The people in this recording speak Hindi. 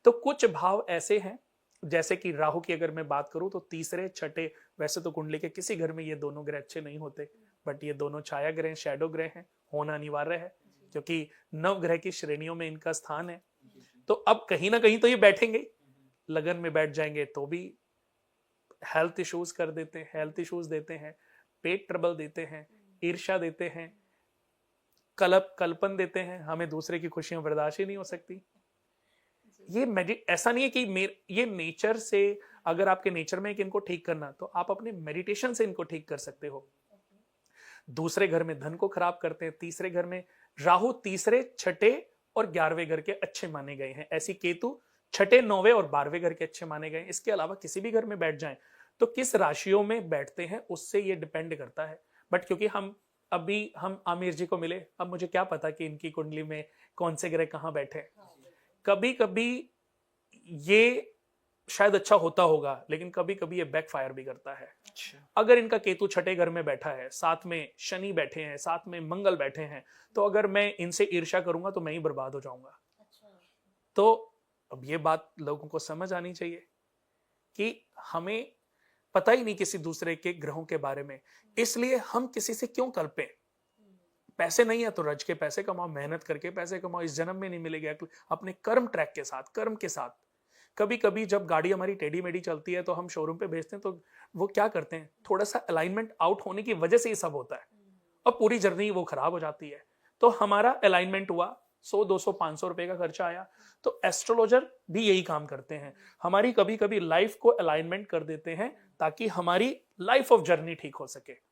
तो कुछ भाव ऐसे हैं, जैसे कि राहु की अगर मैं बात करूं तो तीसरे छठे, वैसे तो कुंडली के किसी घर में ये दोनों ग्रह अच्छे नहीं होते, बट ये दोनों छाया ग्रह, शैडो ग्रह हैं, होना अनिवार्य है क्योंकि नव ग्रह की श्रेणियों में इनका स्थान है। तो अब कहीं ना कहीं तो ये बैठेंगे, लगन में बैठ जाएंगे तो भी हेल्थ इश्यूज कर देते हैं, हेल्थ इश्यूज देते हैं, पेट ट्रबल देते हैं, ईर्ष्या देते हैं, कल्पन देते हैं, हमें दूसरे की खुशियां बर्दाश्त ही नहीं हो सकती। ये ऐसा नहीं है कि ये नेचर से, अगर आपके नेचर में इनको ठीक करना तो आप अपने मेडिटेशन से इनको ठीक कर सकते हो। दूसरे घर में धन को खराब करते हैं, तीसरे घर में राहु तीसरे छठे और 11वें घर के अच्छे माने गए हैं, ऐसी केतु छठे 9वें और 12वें घर के अच्छे माने गए हैं। इसके अलावा किसी भी घर में बैठ जाएं तो किस राशियों में बैठते हैं उससे ये डिपेंड करता है। बट क्योंकि हम आमिर जी को मिले, अब मुझे क्या पता कि इनकी कुंडली में कौन से ग्रह कहां बैठे। कभी कभी ये शायद अच्छा होता होगा, लेकिन कभी कभी ये बैकफायर भी करता है। अगर इनका केतु छठे घर में बैठा है, साथ में शनि बैठे हैं, साथ में मंगल बैठे हैं, तो अगर मैं इनसे ईर्ष्या करूंगा तो मैं ही बर्बाद हो जाऊंगा। तो अब ये बात लोगों को समझ आनी चाहिए कि हमें पता ही नहीं किसी दूसरे के ग्रहों के बारे में, इसलिए हम किसी से क्यों कल्पें। पैसे नहीं है तो रज के पैसे कमाओ, मेहनत करके पैसे कमाओ, इस जन्म में नहीं मिलेगा, अपने कर्म ट्रैक के साथ, कर्म के साथ। कभी कभी जब गाड़ी हमारी टेढ़ी मेढ़ी चलती है तो हम शोरूम पे भेजते हैं, तो वो क्या करते हैं, थोड़ा सा अलाइनमेंट आउट होने की वजह से ये सब होता है और पूरी जर्नी वो खराब हो जाती है। तो हमारा अलाइनमेंट हुआ, 100 200 500 रुपए का खर्चा आया, तो एस्ट्रोलॉजर भी यही काम करते हैं, हमारी कभी कभी लाइफ को अलाइनमेंट कर देते हैं ताकि हमारी लाइफ ऑफ जर्नी ठीक हो सके।